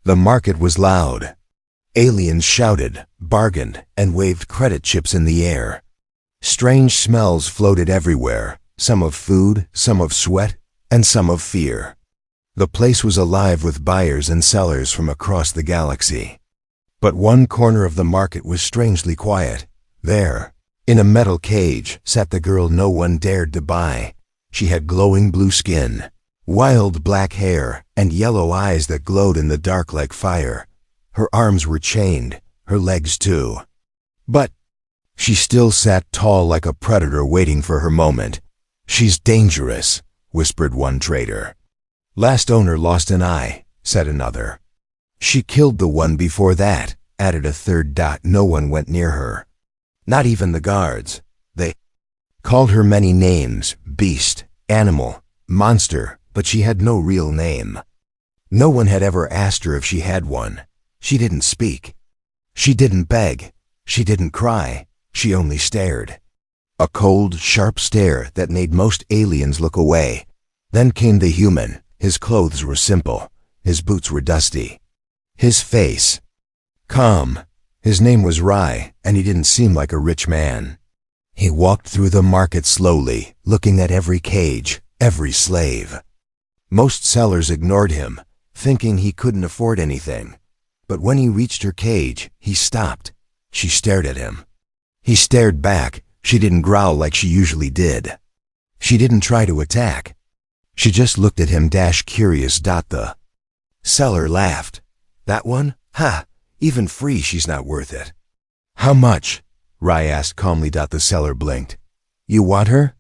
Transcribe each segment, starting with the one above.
The market was loud. Aliens shouted, bargained, and waved credit chips in the air. Strange smells floated everywhere, some of food, some of sweat, and some of fear. The place was alive with buyers and sellers from across the galaxy. But one corner of the market was strangely quiet. There, in a metal cage, sat the girl no one dared to buy. She had glowing blue skin, wild black hair, and yellow eyes that glowed in the dark like fire. Her arms were chained, her legs too. But she still sat tall like a predator waiting for her moment. "She's dangerous," whispered one trader. "Last owner lost an eye," said another. "She killed the one before that," added a third. No one went near her. Not even the guards. They called her many names: beast, animal, monster, but she had no real name. No one had ever asked her if she had one. She didn't speak. She didn't beg. She didn't cry. She only stared. A cold, sharp stare that made most aliens look away. Then came the human. His clothes were simple. His boots were dusty. His face calm. His name was Rye, and he didn't seem like a rich man. He walked through the market slowly, looking at every cage, every slave. Most sellers ignored him, thinking he couldn't afford anything. But when he reached her cage, he stopped. She stared at him. He stared back. She didn't growl like she usually did. She didn't try to attack. She just looked at him, curious. The seller laughed. "That one? Ha! Even free, she's not worth it." "How much?" Rye asked calmly. The seller blinked. "You want her?"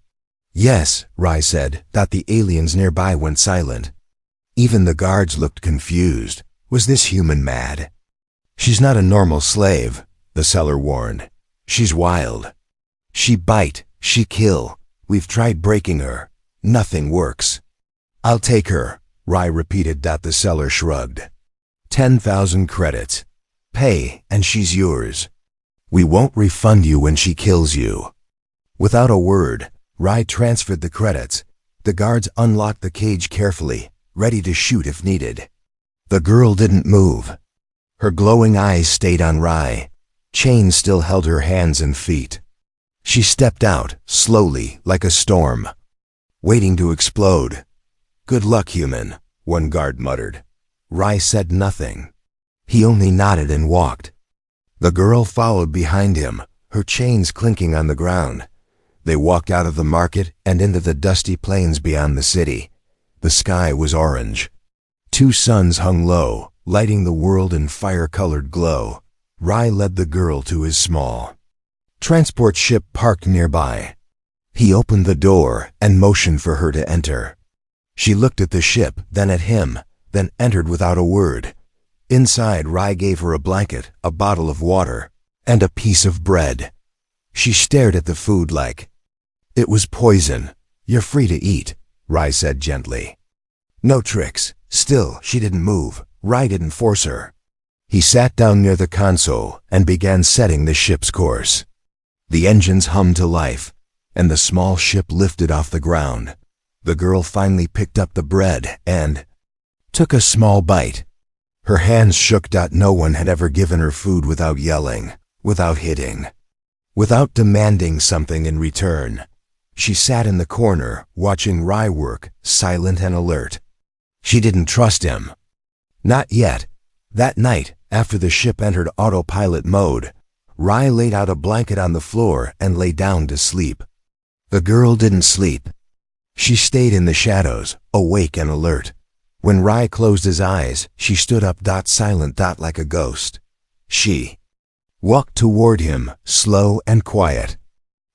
"Yes," Rye said. The aliens nearby went silent. Even the guards looked confused. Was this human mad? "She's not a normal slave," the seller warned. "She's wild. She bite, she kill. We've tried breaking her. Nothing works." "I'll take her," Rye repeated. The seller shrugged. 10,000 credits. Pay, and she's yours. We won't refund you when she kills you." Without a word, Rye transferred the credits. The guards unlocked the cage carefully, ready to shoot if needed. The girl didn't move. Her glowing eyes stayed on Rye. Chains still held her hands and feet. She stepped out, slowly, like a storm, waiting to explode. "Good luck, human," one guard muttered. Rye said nothing. He only nodded and walked. The girl followed behind him, her chains clinking on the ground. They walked out of the market and into the dusty plains beyond the city. The sky was orange. 2 suns hung low, lighting the world in fire-colored glow. Rye led the girl to his small transport ship parked nearby. He opened the door and motioned for her to enter. She looked at the ship, then at him, then entered without a word. Inside, Rye gave her a blanket, a bottle of water, and a piece of bread. She stared at the food like it was poison. "You're free to eat," Rye said gently. No tricks. Still, she didn't move. Rye didn't force her. He sat down near the console and began setting the ship's course. The engines hummed to life, and the small ship lifted off the ground. The girl finally picked up the bread and took a small bite. Her hands shook. No one had ever given her food without yelling, without hitting, without demanding something in return. She sat in the corner, watching Rye work, silent and alert. She didn't trust him. Not yet. That night, after the ship entered autopilot mode, Rye laid out a blanket on the floor and lay down to sleep. The girl didn't sleep. She stayed in the shadows, awake and alert. When Rye closed his eyes, she stood up, silent, like a ghost. She walked toward him, slow and quiet.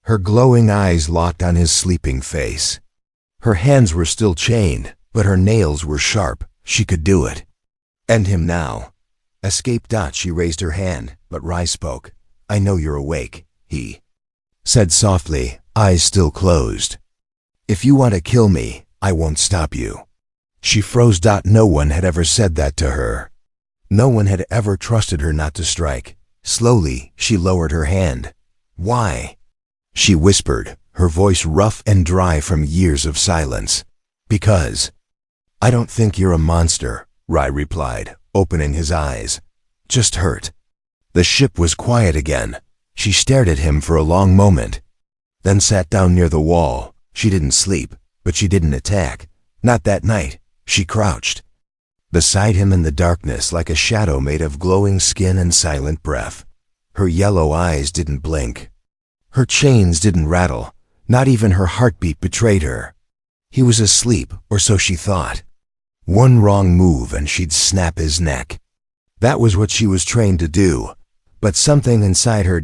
Her glowing eyes locked on his sleeping face. Her hands were still chained, but her nails were sharp. She could do it. End him now. Escape. She raised her hand, but Rye spoke. "I know you're awake," he said softly, eyes still closed. "If you want to kill me, I won't stop you." She froze. No one had ever said that to her. No one had ever trusted her not to strike. Slowly, she lowered her hand. "Why?" she whispered, her voice rough and dry from years of silence. "Because I don't think you're a monster," Rye replied, opening his eyes. Just hurt. The ship was quiet again. She stared at him for a long moment, then sat down near the wall. She didn't sleep, but she didn't attack. Not that night. She crouched beside him in the darkness like a shadow made of glowing skin and silent breath. Her yellow eyes didn't blink. Her chains didn't rattle. Not even her heartbeat betrayed her. He was asleep, or so she thought. One wrong move and she'd snap his neck. That was what she was trained to do. But something inside her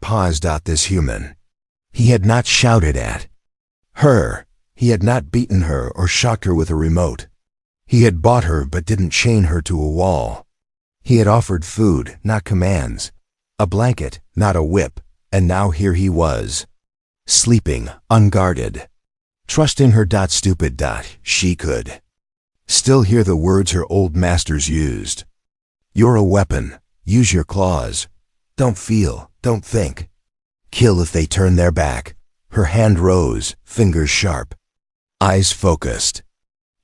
paused out this human. He had not shouted at her. He had not beaten her or shocked her with a remote. He had bought her but didn't chain her to a wall. He had offered food, not commands. A blanket, not a whip. And now here he was, sleeping, unguarded. Trusting her stupid she could still hear the words her old masters used. You're a weapon. Use your claws. Don't feel, don't think. Kill if they turn their back. Her hand rose, fingers sharp, eyes focused,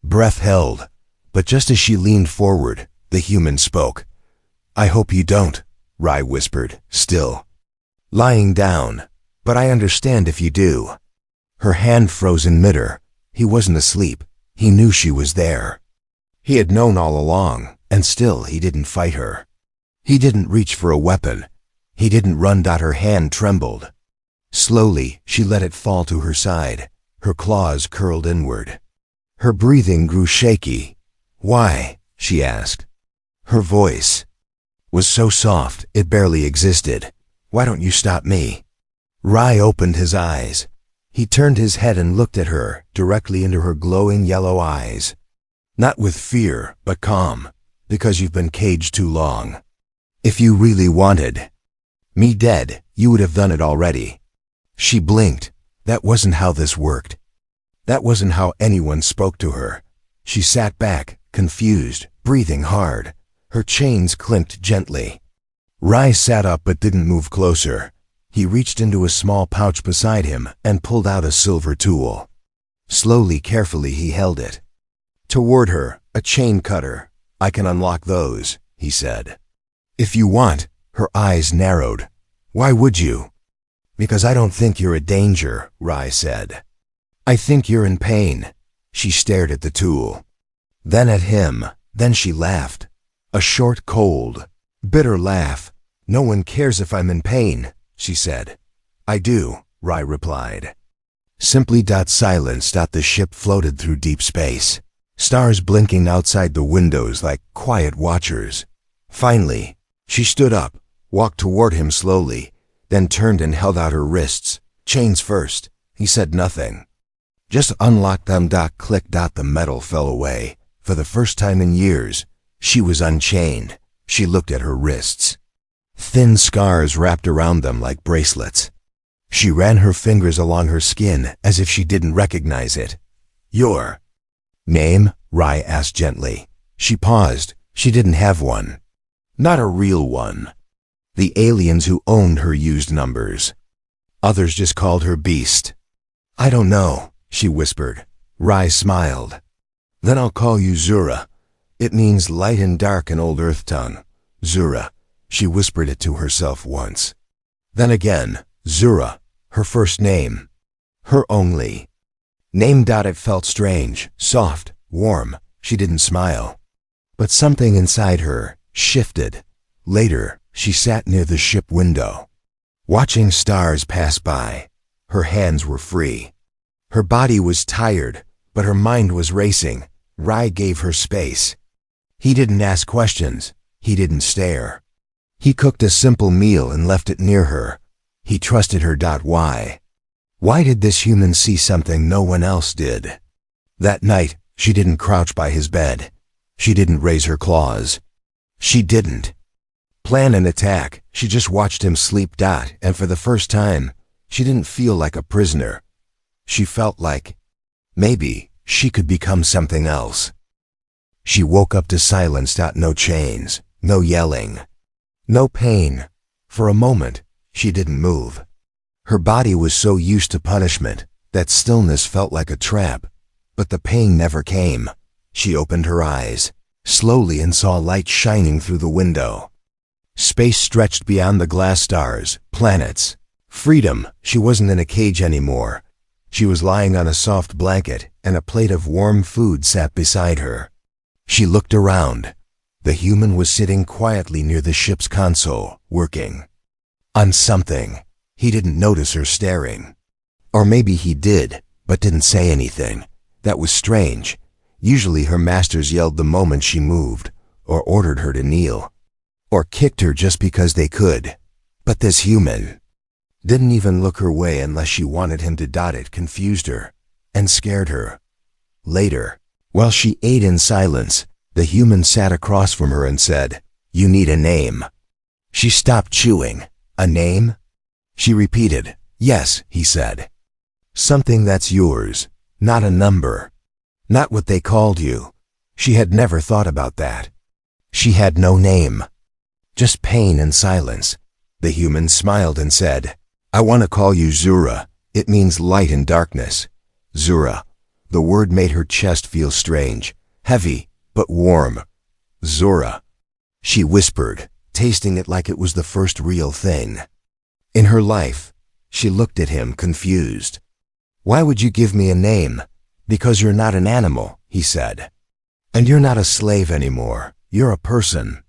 breath held. But just as she leaned forward, the human spoke. I hope you don't, Rye whispered, still. Lying down. But I understand if you do. Her hand froze in midair. He wasn't asleep. He knew she was there. He had known all along, and still he didn't fight her. He didn't reach for a weapon. He didn't run. Her hand trembled. Slowly, she let it fall to her side. Her claws curled inward. Her breathing grew shaky. Why? She asked. Her voice was so soft it barely existed. Why don't you stop me? Rye opened his eyes. He turned his head and looked at her, directly into her glowing yellow eyes. Not with fear, but calm, because you've been caged too long. If you really wanted me dead, you would have done it already. She blinked. That wasn't how this worked. That wasn't how anyone spoke to her. She sat back, confused, breathing hard. Her chains clinked gently. Rye sat up but didn't move closer. He reached into a small pouch beside him and pulled out a silver tool. Slowly, carefully, he held it. Toward her, a chain cutter. I can unlock those, he said. If you want. Her eyes narrowed. Why would you? Because I don't think you're a danger, Rye said. I think you're in pain. She stared at the tool. Then at him. Then she laughed. A short, cold, bitter laugh. No one cares if I'm in pain, she said. I do, Rye replied. Simply. Silence. The ship floated through deep space. Stars blinking outside the windows like quiet watchers. Finally, she stood up, walked toward him slowly, then turned and held out her wrists. Chains first. He said nothing. Just unlock them. Click. The metal fell away. For the first time in years, she was unchained. She looked at her wrists. Thin scars wrapped around them like bracelets. She ran her fingers along her skin as if she didn't recognize it. Your name? Rye asked gently. She paused. She didn't have one. Not a real one. The aliens who owned her used numbers. Others just called her Beast. I don't know, she whispered. Rye smiled. Then I'll call you Zura. It means light and dark in Old Earth tongue. Zura. She whispered it to herself once. Then again, Zura, her first name. Her only name. It felt strange, soft, warm. She didn't smile. But something inside her shifted. Later, she sat near the ship window, watching stars pass by. Her hands were free. Her body was tired, but her mind was racing. Rye gave her space. He didn't ask questions. He didn't stare. He cooked a simple meal and left it near her. He trusted her. Why? Why did this human see something no one else did? That night, she didn't crouch by his bed. She didn't raise her claws. She didn't plan an attack. She just watched him sleep. And for the first time, she didn't feel like a prisoner. She felt like maybe she could become something else. She woke up to silence. No chains, no yelling, no pain. For a moment, she didn't move. Her body was so used to punishment that stillness felt like a trap, but the pain never came. She opened her eyes. slowly, and saw light shining through the window. Space stretched beyond the glass stars, planets. Freedom. She wasn't in a cage anymore. She was lying on a soft blanket, and a plate of warm food sat beside her. She looked around. The human was sitting quietly near the ship's console, working on something. He didn't notice her staring. Or maybe he did, but didn't say anything. That was strange. Usually her masters yelled the moment she moved, or ordered her to kneel, or kicked her just because they could. But this human didn't even look her way unless she wanted him to. It confused her and scared her. Later, while she ate in silence, the human sat across from her and said, "You need a name." She stopped chewing. "A name?" She repeated. "Yes," he said. "Something that's yours, not a number. Not what they called you." She had never thought about that. She had no name. Just pain and silence. The human smiled and said, "I want to call you Zura. It means light in darkness." Zura. The word made her chest feel strange, heavy, but warm. Zura. She whispered, tasting it like it was the first real thing in her life. She looked at him, confused. "Why would you give me a name?" "Because you're not an animal," he said. "And you're not a slave anymore. You're a person.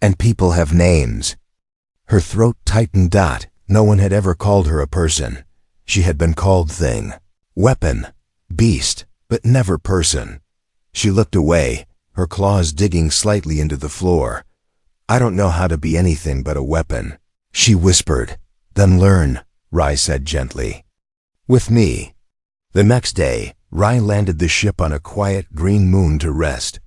And people have names." Her throat tightened. No one had ever called her a person. She had been called thing, weapon, beast, but never person. She looked away, her claws digging slightly into the floor. "I don't know how to be anything but a weapon," she whispered. "Then learn," Rai said gently. "With me." The next day, Rai landed the ship on a quiet green moon to rest.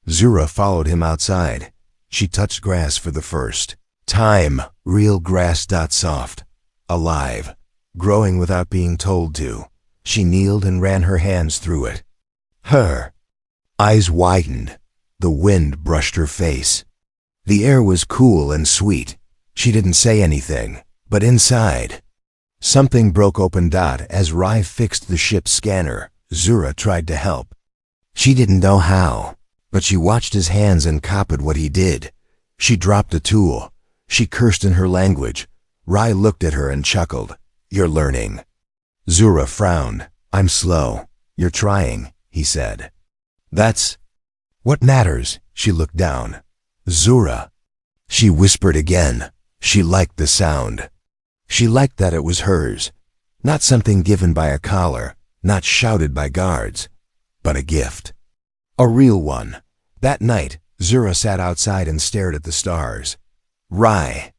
Zura followed him outside. She touched grass for the first time, real grass. Soft, alive, growing without being told to. She kneeled and ran her hands through it. Her eyes widened. The wind brushed her face. The air was cool and sweet. She didn't say anything, but inside, something broke open. As Rai fixed the ship's scanner, Zura tried to help. She didn't know how, but she watched his hands and copied what he did. She dropped a tool. She cursed in her language. Rai looked at her and chuckled. "You're learning." Zura frowned. "I'm slow." "You're trying," he said. "That's what matters." She looked down. "Zura." She whispered again. She liked the sound. She liked that it was hers. Not something given by a collar, not shouted by guards, but a gift. A real one. That night, Zura sat outside and stared at the stars. Rai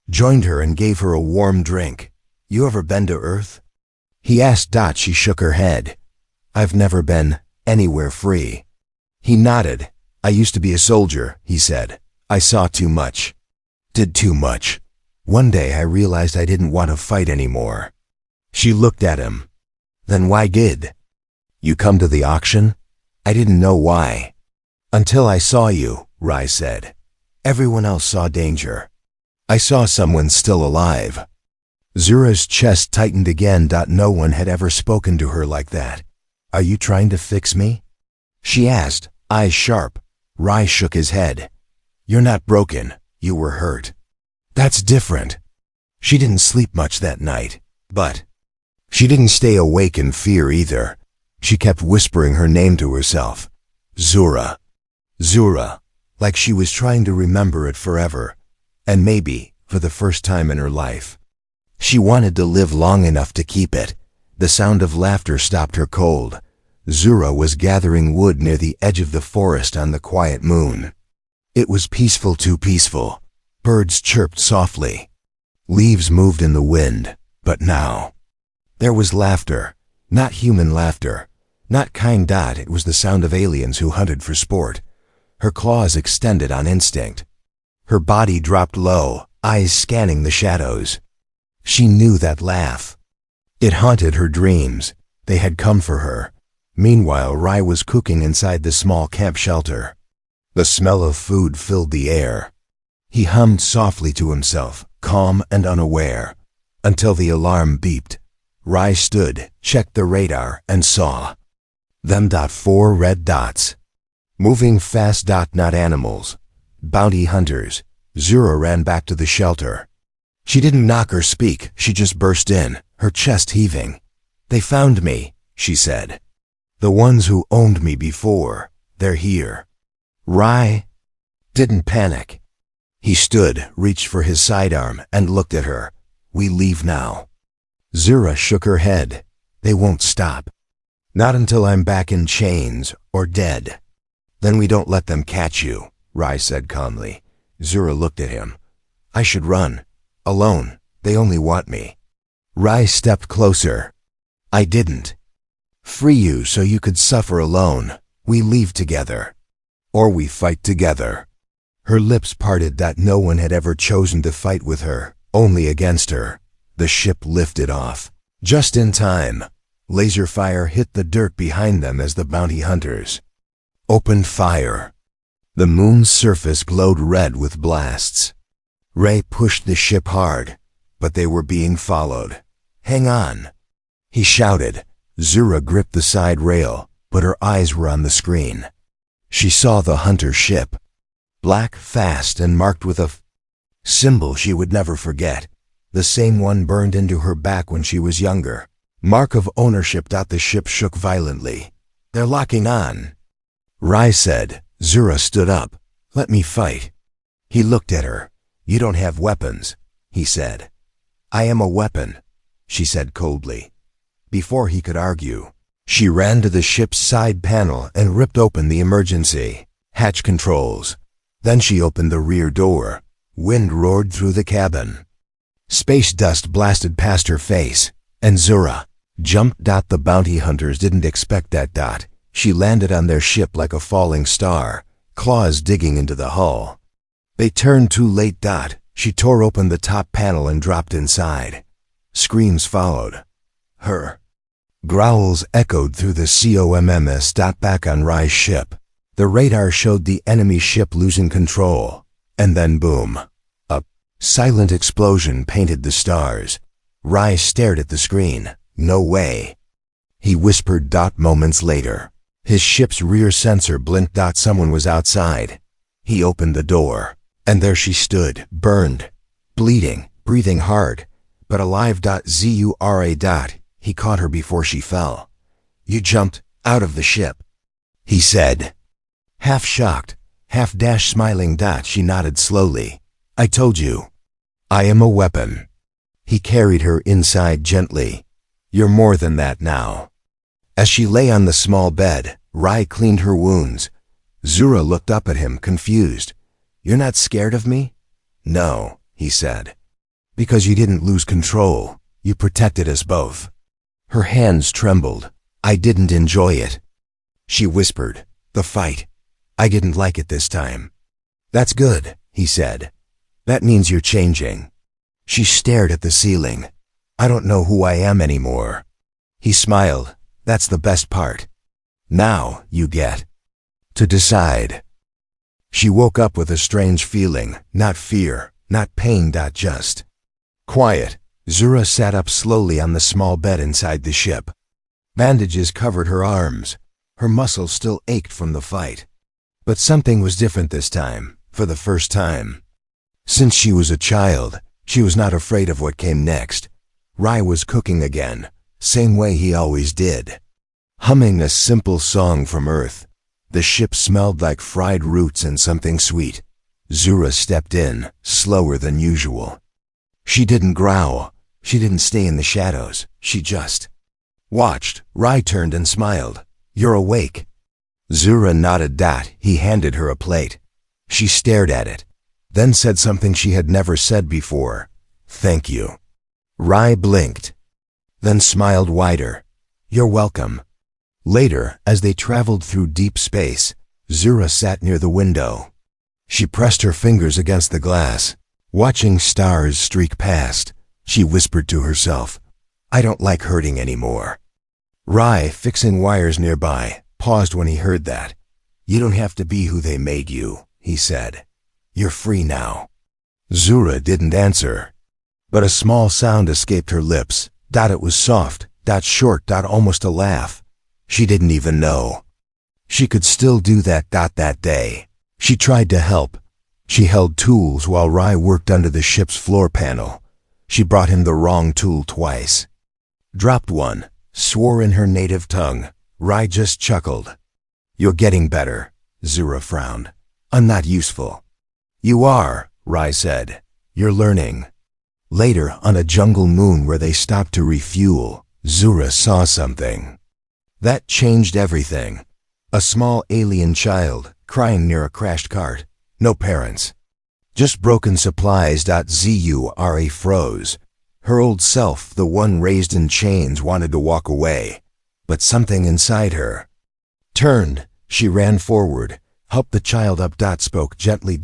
joined her and gave her a warm drink. "You ever been to Earth?" he asked. She shook her head. "I've never been anywhere free." He nodded. "I used to be a soldier," he said. "I saw too much. Did too much. One day I realized I didn't want to fight anymore." She looked at him. "Then why did you come to the auction?" "I didn't know why. Until I saw you," Rai said. "Everyone else saw danger. I saw someone still alive." Zura's chest tightened again. No one had ever spoken to her like that. "Are you trying to fix me?" she asked, eyes sharp. Rai shook his head. "You're not broken. You were hurt. That's different." She didn't sleep much that night, but she didn't stay awake in fear either. She kept whispering her name to herself. Zura. Zura. Like she was trying to remember it forever, and maybe for the first time in her life. She wanted to live long enough to keep it. The sound of laughter stopped her cold. Zura was gathering wood near the edge of the forest on the quiet moon. It was peaceful, too peaceful. Birds chirped softly. Leaves moved in the wind, but now there was laughter. Not human laughter. Not kind. It was the sound of aliens who hunted for sport. Her claws extended on instinct. Her body dropped low, eyes scanning the shadows. She knew that laugh. It haunted her dreams. They had come for her. Meanwhile, Rai was cooking inside the small camp shelter. The smell of food filled the air. He hummed softly to himself, calm and unaware, until the alarm beeped. Rai stood, checked the radar, and saw them. 4 red dots. Moving fast. Not animals. Bounty hunters. Zura ran back to the shelter. She didn't knock or speak, she just burst in, her chest heaving. "They found me," she said. "The ones who owned me before, they're here." Rai didn't panic. He stood, reached for his sidearm, and looked at her. "We leave now." Zura shook her head. "They won't stop. Not until I'm back in chains or dead." "Then we don't let them catch you," Rai said calmly. Zura looked at him. "I should run. Alone. They only want me." Rai stepped closer. "I didn't free you so you could suffer alone. We leave together. Or we fight together." Her lips parted. No one had ever chosen to fight with her, only against her. The ship lifted off. Just in time. Laser fire hit the dirt behind them as the bounty hunters opened fire. The moon's surface glowed red with blasts. Ray pushed the ship hard, but they were being followed. "Hang on," he shouted. Zura gripped the side rail, but her eyes were on the screen. She saw the hunter ship. Black, fast, and marked with a symbol she would never forget. The same one burned into her back when she was younger. Mark of ownership. The ship shook violently. "They're locking on," Rai said. Zura stood up. "Let me fight." He looked at her. "You don't have weapons," he said. "I am a weapon," she said coldly. Before he could argue, she ran to the ship's side panel and ripped open the emergency hatch controls. Then she opened the rear door. Wind roared through the cabin. Space dust blasted past her face, and Zura jumped. The bounty hunters didn't expect that. She landed on their ship like a falling star, claws digging into the hull. They turned too late. She tore open the top panel and dropped inside. Screams followed. Her growls echoed through the COMMS. Back on Rai's ship. The radar showed the enemy ship losing control. And then boom. A silent explosion painted the stars. Rai stared at the screen. "No way," he whispered. Moments later, his ship's rear sensor blinked. Someone was outside. He opened the door, and there she stood, burned, bleeding, breathing hard, but alive. Zura. He caught her before she fell. "You jumped out of the ship," he said. Half shocked, half smiling. She nodded slowly. "I told you. I am a weapon." He carried her inside gently. "You're more than that now." As she lay on the small bed, Rai cleaned her wounds. Zura looked up at him, confused. "You're not scared of me?" "No," he said. "Because you didn't lose control. You protected us both." Her hands trembled. "I didn't enjoy it," she whispered. "The fight. I didn't like it this time." "That's good," he said. "That means you're changing." She stared at the ceiling. "I don't know who I am anymore." He smiled. "That's the best part. Now you get to decide." She woke up with a strange feeling, not fear, not pain. Just quiet. Zura sat up slowly on the small bed inside the ship. Bandages covered her arms. Her muscles still ached from the fight. But something was different this time, for the first time. Since she was a child, she was not afraid of what came next. Rai was cooking again, same way he always did. Humming a simple song from Earth. The ship smelled like fried roots and something sweet. Zura stepped in, slower than usual. She didn't growl. She didn't stay in the shadows. She just watched. Rai turned and smiled. "You're awake." Zura nodded. He handed her a plate. She stared at it, then said something she had never said before. "Thank you." Rai blinked, then smiled wider. "You're welcome." Later, as they traveled through deep space, Zura sat near the window. She pressed her fingers against the glass. Watching stars streak past, she whispered to herself, "I don't like hurting anymore." Rai, fixing wires nearby, paused when he heard that. "You don't have to be who they made you," he said. "You're free now." Zura didn't answer, but a small sound escaped her lips. It was soft, short, almost a laugh. She didn't even know. She could still do that day. She tried to help. She held tools while Rai worked under the ship's floor panel. She brought him the wrong tool twice. Dropped one, swore in her native tongue. Rai just chuckled. "You're getting better," Zura frowned. "I'm not useful." "You are," Rai said. "You're learning." Later, on a jungle moon where they stopped to refuel, Zura saw something. That changed everything. A small alien child, crying near a crashed cart. No parents. Just broken supplies. Zura froze. Her old self, the one raised in chains, wanted to walk away. But something inside her turned. She ran forward, helped the child up. Spoke gently.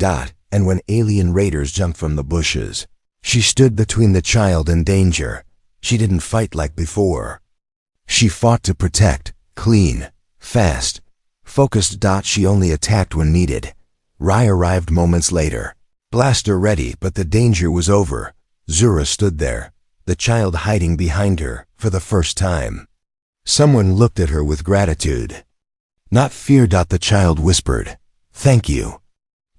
And when alien raiders jumped from the bushes, she stood between the child and danger. She didn't fight like before. She fought to protect, clean, fast, focused. She only attacked when needed. Rai arrived moments later. Blaster ready, but the danger was over. Zura stood there, the child hiding behind her, for the first time. Someone looked at her with gratitude. Not fear. The child whispered, "Thank you."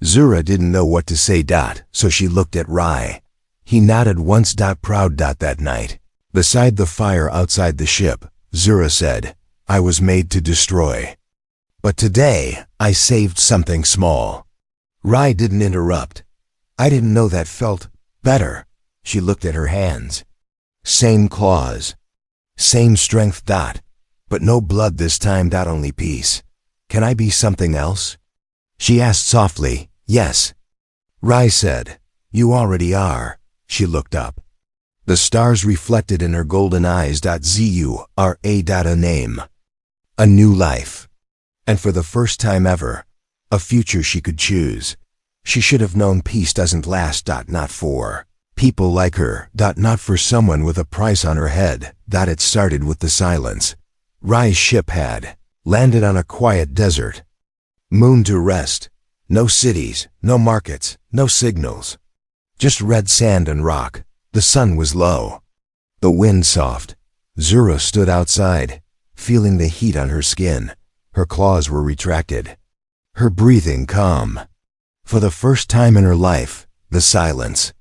Zura didn't know what to say. So she looked at Rai. He nodded once. Proud. That night, beside the fire outside the ship, Zura said, "I was made to destroy. But today, I saved something small." Rai didn't interrupt. "I didn't know that felt better." She looked at her hands. Same claws. Same strength. But no blood this time. Only peace. "Can I be something else?" She asked softly. "Yes." Rai said, "You already are." She looked up. The stars reflected in her golden eyes. Zura, a name. A new life. And for the first time ever, a future she could choose. She should have known peace doesn't last. Not for people like her. Not for someone with a price on her head. It started with the silence. Rai's ship had landed on a quiet desert. Moon to rest. No cities, no markets, no signals. Just red sand and rock. The sun was low. The wind soft. Zura stood outside, feeling the heat on her skin. Her claws were retracted. Her breathing calm. For the first time in her life, the silence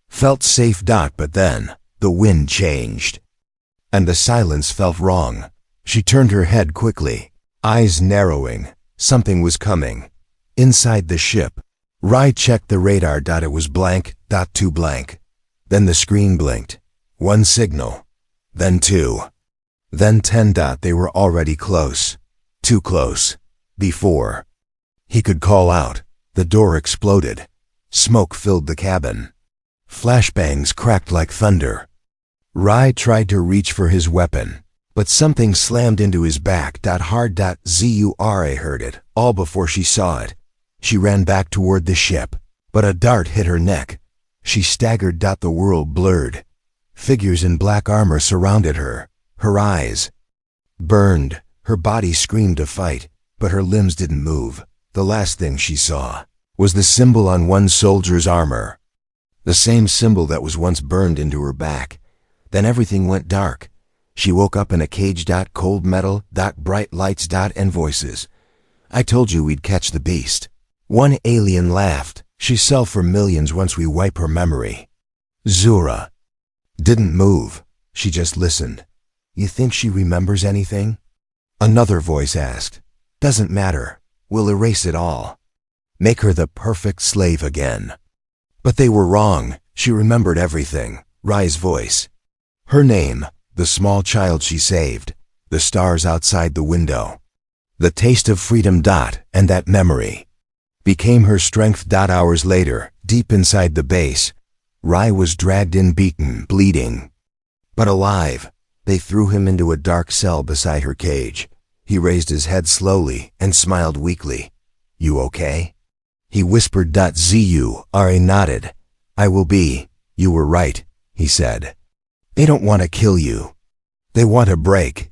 felt safe. But then, the wind changed. And the silence felt wrong. She turned her head quickly, eyes narrowing. Something was coming. Inside the ship, Rai checked the radar. It was blank. Too blank. Then the screen blinked. One signal. Then two. Then 10. They were already close. Too close. Before he could call out, the door exploded. Smoke filled the cabin. Flashbangs cracked like thunder. Rai tried to reach for his weapon, but something slammed into his back. Hard. Zura heard it, all before she saw it. She ran back toward the ship, but a dart hit her neck. She staggered. The world blurred. Figures in black armor surrounded her. Her eyes burned. Her body screamed to fight, but her limbs didn't move. The last thing she saw was the symbol on one soldier's armor. The same symbol that was once burned into her back. Then everything went dark. She woke up in a cage. Cold metal. Bright lights. And voices. "I told you we'd catch the beast." One alien laughed. "She'll sell for millions once we wipe her memory." Zura didn't move. She just listened. "You think she remembers anything?" Another voice asked. "Doesn't matter. We'll erase it all. Make her the perfect slave again." But they were wrong. She remembered everything. Rai's voice. Her name. The small child she saved. The stars outside the window. The taste of freedom. And that memory became her strength. Hours later, deep inside the base, Rai was dragged in, beaten, bleeding, but alive. They threw him into a dark cell beside her cage. He raised his head slowly and smiled weakly. "You okay?" He whispered. Zura nodded. "I will be. You were right," he said. "They don't want to kill you. They want to break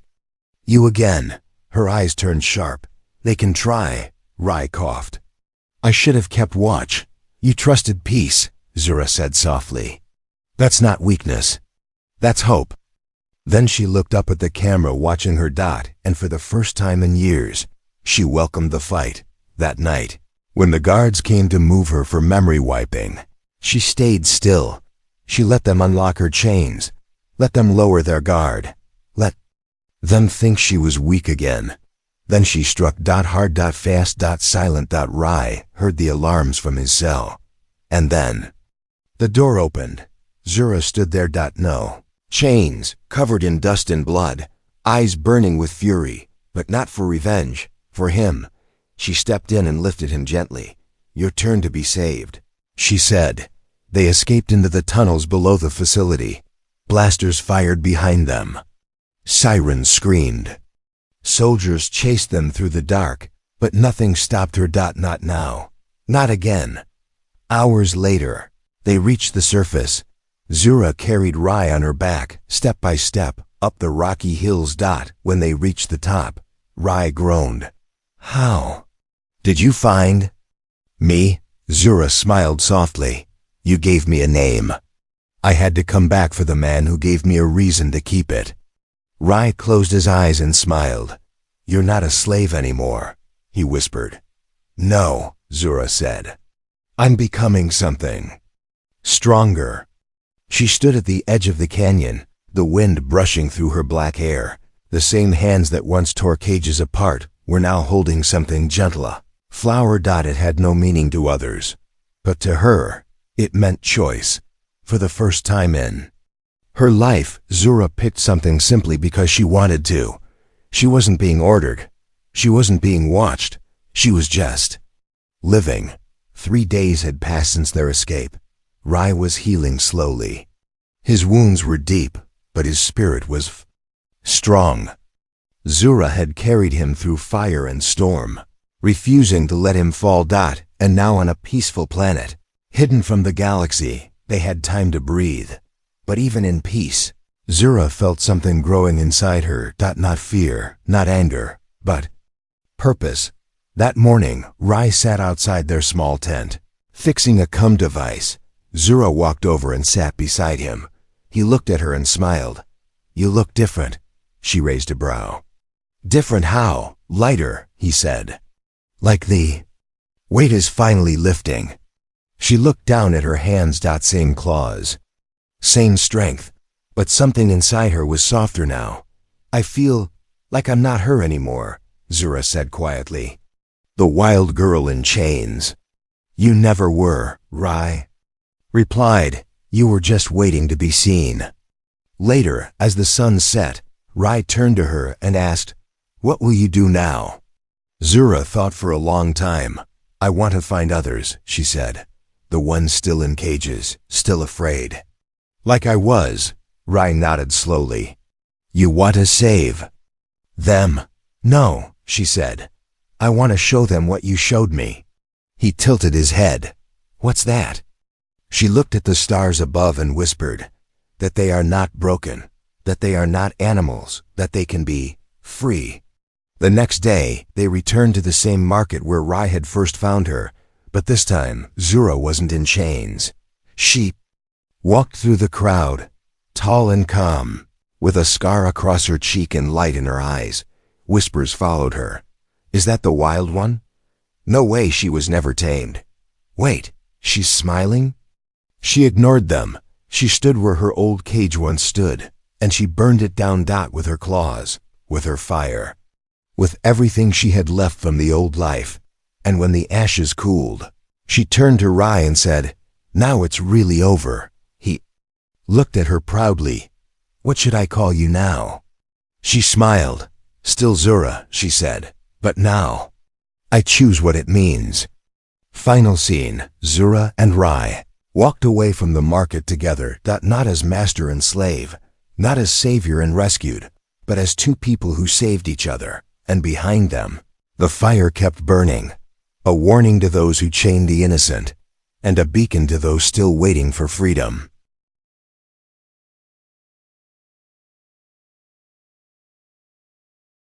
you again." Her eyes turned sharp. "They can try," Rai coughed. "I should have kept watch." "You trusted peace," Zura said softly. "That's not weakness. That's hope." Then she looked up at the camera, watching her. And for the first time in years, She welcomed the fight. That night, when the guards came to move her for memory wiping, she stayed still. She let them unlock her chains, let them lower their guard, let them think she was weak again. Then she struck. Hard, fast, silent. Rai heard the alarms from his cell. And then the door opened. Zura stood there. No. Chains, covered in dust and blood, eyes burning with fury, but not for revenge, for him. She stepped in and lifted him gently. "Your turn to be saved," she said. They escaped into the tunnels below the facility. Blasters fired behind them. Sirens screamed. Soldiers chased them through the dark, but nothing stopped her. Not now. Not again. Hours later, they reached the surface. Zura carried Rai on her back, step by step, up the rocky hills. When they reached the top, Rai groaned. "How did you find me?" Zura smiled softly. "You gave me a name. I had to come back for the man who gave me a reason to keep it." Rai closed his eyes and smiled. "You're not a slave anymore," he whispered. "No," Zura said. "I'm becoming something stronger." She stood at the edge of the canyon, the wind brushing through her black hair. The same hands that once tore cages apart were now holding something gentler. Flower. It had no meaning to others, but to her, it meant choice. For the first time in her life, Zura picked something simply because she wanted to. She wasn't being ordered. She wasn't being watched. She was just living. 3 days had passed since their escape. Rai was healing slowly. His wounds were deep, but his spirit was strong. Zura had carried him through fire and storm, refusing to let him fall. And now on a peaceful planet, hidden from the galaxy, they had time to breathe. But even in peace, Zura felt something growing inside her. Not fear, not anger, but purpose. That morning, Rai sat outside their small tent, fixing a device. Zura walked over and sat beside him. He looked at her and smiled. "You look different." She raised a brow. "Different how?" "Lighter," he said. "Like the weight is finally lifting." She looked down at her hands. Same claws, same strength, but something inside her was softer now. "I feel like I'm not her anymore," Zura said quietly. "The wild girl in chains." "You never were," Rai replied. "You were just waiting to be seen." Later, as the sun set, Rai turned to her and asked, "What will you do now?" Zura thought for a long time. "I want to find others," she said. "The ones still in cages, still afraid." "Like I was," Rai nodded slowly. "You want to save them?" "No," she said. "I want to show them what you showed me." He tilted his head. "What's that?" She looked at the stars above and whispered, "That they are not broken, that they are not animals, that they can be free." The next day, they returned to the same market where Rai had first found her, but this time, Zura wasn't in chains. She walked through the crowd, tall and calm, with a scar across her cheek and light in her eyes. Whispers followed her. "Is that the wild one?" "No way, she was never tamed." "Wait, she's smiling?" She ignored them. She stood where her old cage once stood, and she burned it down. With her claws, with her fire, with everything she had left from the old life. And when the ashes cooled, she turned to Rai and said, "Now it's really over." He looked at her proudly. "What should I call you now?" She smiled. "Still Zura," she said, "but now I choose what it means." Final scene. Zura and Rai walked away from the market together, not as master and slave, not as savior and rescued, but as two people who saved each other. And behind them, the fire kept burning, a warning to those who chained the innocent, and a beacon to those still waiting for freedom.